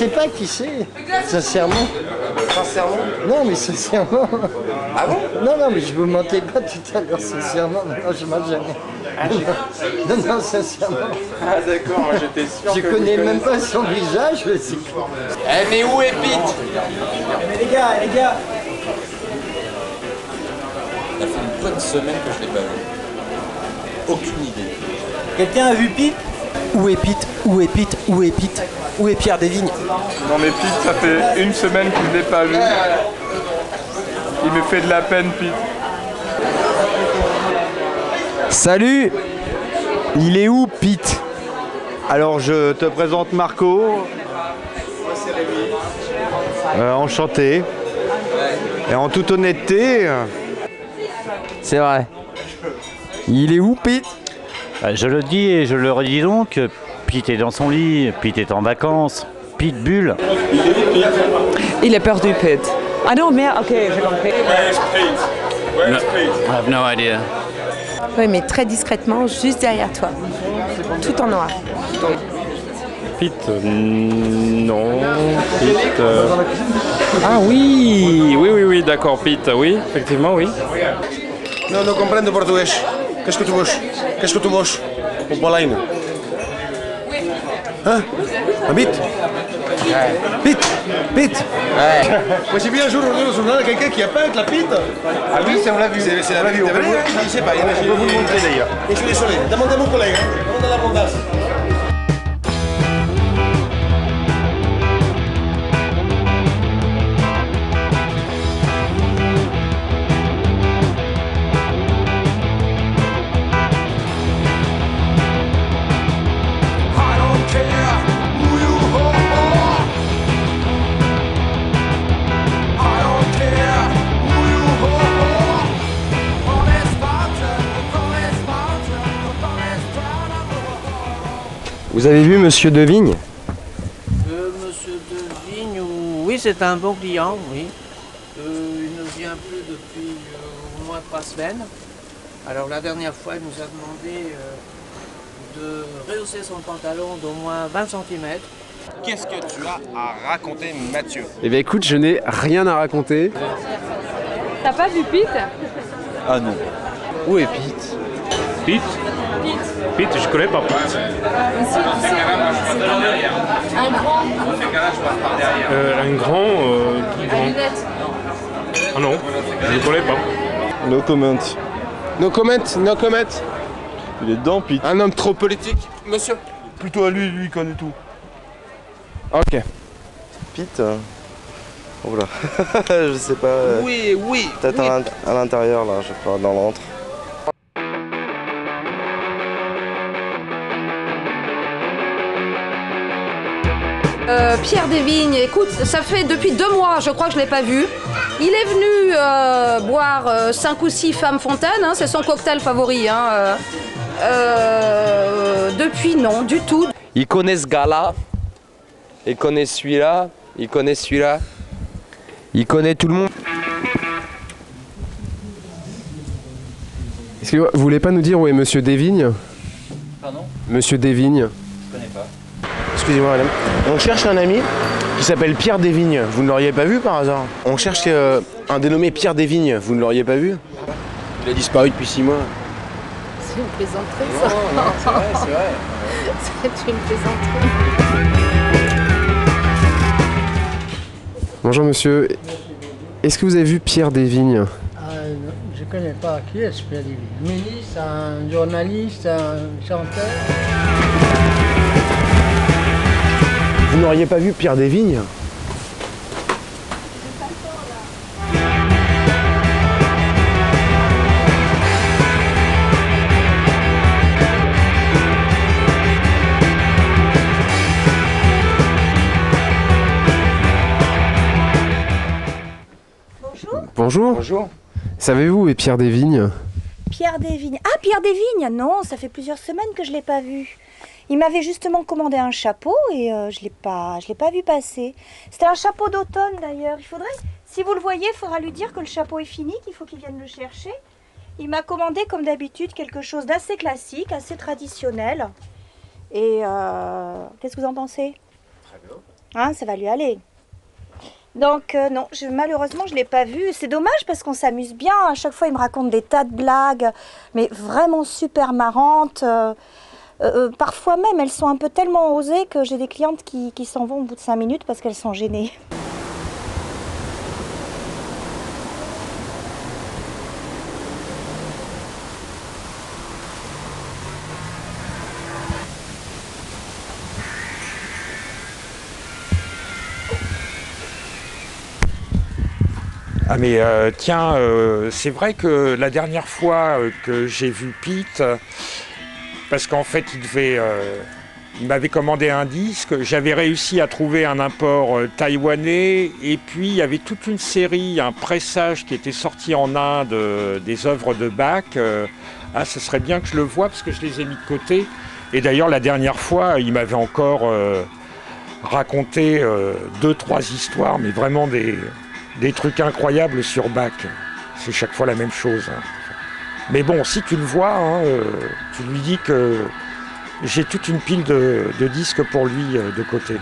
sais pas qui c'est, sincèrement. Sincèrement? Non, mais sincèrement. Ah bon? Non, mais je vous mentais pas tout à l'heure, sincèrement. Non, je mens jamais. Non, sincèrement. Ah d'accord, moi j'étais sûr Je que connais même pas son visage, mais c'est quoi? Eh mais où est Pete? Mais les gars, Ça fait une bonne semaine que je l'ai pas vu. Aucune idée. quelqu'un a vu Pete? Où est Pete? Où est Pete? Où est Pete? Où est Pierre Desvignes? Non mais Pete, ça fait une semaine que je l'ai pas vu. Il me fait de la peine, Pete. Salut! Il est où, Pete? Alors, je te présente Marco. Moi, c'est Rémi. Enchanté. Et en toute honnêteté... C'est vrai. Il est où, Pete? Je le dis et je le redis donc, Pete est dans son lit, Pete est en vacances, Pete bulle. Il a perdu Pete. Ah non, merde, ok, j'ai compris. No, I have no idea. Oui, mais très discrètement, juste derrière toi. Tout en noir. Pete, non. Pete. Ah Oui, d'accord, Pete, oui, effectivement, oui. No comprendo portugués. Qu'est-ce que tu veux? Qu'est-ce que tu veux? Au Polaine. Hein? Un Pete? Pete? Moi j'ai vu un jour au journal quelqu'un qui a peint avec la Pete. Ah oui, ça on l'a vu. C'est la vue, je sais pas, on peut vous le montrer d'ailleurs. Et je suis désolé, demandez à mon collègue, demandez à la mondasse. Vous avez vu Monsieur Devigne? Monsieur Devigne, oui, c'est un bon client, oui. Il ne vient plus depuis au moins 3 semaines. Alors la dernière fois, il nous a demandé de rehausser son pantalon d'au moins 20 cm. Qu'est-ce que tu as à raconter, Mathieu? Eh bien écoute, je n'ai rien à raconter. T'as pas vu Pete? Ah non. Où est Pete? Pete? Pete, je connais pas Pete. Un grand. Un grand, qui grand? Lunette. Ah non, je ne connais pas. No comment. No comment. Il est dedans, Pete. Un homme trop politique, monsieur. Plutôt à lui, il connaît tout. Ok. Pete oh là, je sais pas. Oui. Peut-être à l'intérieur, là, je crois, dans l'antre. Pierre Desvignes, écoute, ça fait depuis 2 mois, je crois que je ne l'ai pas vu. Il est venu boire 5 ou 6 femmes fontaines, hein, c'est son cocktail favori. Hein, depuis, non, du tout. Il connaît ce gars-là. Il connaît celui-là. Il connaît celui-là. Il connaît tout le monde. Est-ce que vous voulez pas nous dire où est Monsieur Desvignes? Pardon? Monsieur Desvignes. Je connais pas. Excusez-moi madame. On cherche un ami qui s'appelle Pierre Desvignes. Vous ne l'auriez pas vu par hasard? On cherche un dénommé Pierre Desvignes. Vous ne l'auriez pas vu? Il a disparu depuis 6 mois. C'est une plaisanterie, ça. Non, c'est vrai. C'est une plaisanterie. Bonjour monsieur. Est-ce que vous avez vu Pierre Desvignes? Je ne connais pas qui est ce Pierre Desvignes. Ministre, un journaliste, un chanteur. Vous n'auriez pas vu Pierre Desvignes? Bonjour. Bonjour. Savez-vous où est Pierre Desvignes? Pierre Desvignes. Ah, Pierre Desvignes. Non, ça fait plusieurs semaines que je ne l'ai pas vu. Il m'avait justement commandé un chapeau et je l'ai pas vu passer. C'était un chapeau d'automne d'ailleurs. Il faudrait, si vous le voyez, il faudra lui dire que le chapeau est fini, qu'il faut qu'il vienne le chercher. Il m'a commandé comme d'habitude quelque chose d'assez classique, assez traditionnel. Et qu'est-ce que vous en pensez? Très bien. Hein, ça va lui aller. Donc non, malheureusement je ne l'ai pas vu. C'est dommage parce qu'on s'amuse bien. À chaque fois il me raconte des tas de blagues, mais vraiment super marrantes. Parfois même elles sont un peu tellement osées que j'ai des clientes qui s'en vont au bout de 5 minutes parce qu'elles sont gênées. Ah mais tiens, c'est vrai que la dernière fois que j'ai vu Pete, parce qu'en fait il m'avait commandé un disque, j'avais réussi à trouver un import taïwanais et puis il y avait toute une série, un pressage qui était sorti en Inde des œuvres de Bach. Ah, ce serait bien que je le voie parce que je les ai mis de côté. Et d'ailleurs la dernière fois il m'avait encore raconté 2-3 histoires, mais vraiment des trucs incroyables sur Bach. C'est chaque fois la même chose. Hein. Mais bon, si tu le vois, hein, tu lui dis que j'ai toute une pile de disques pour lui de côté.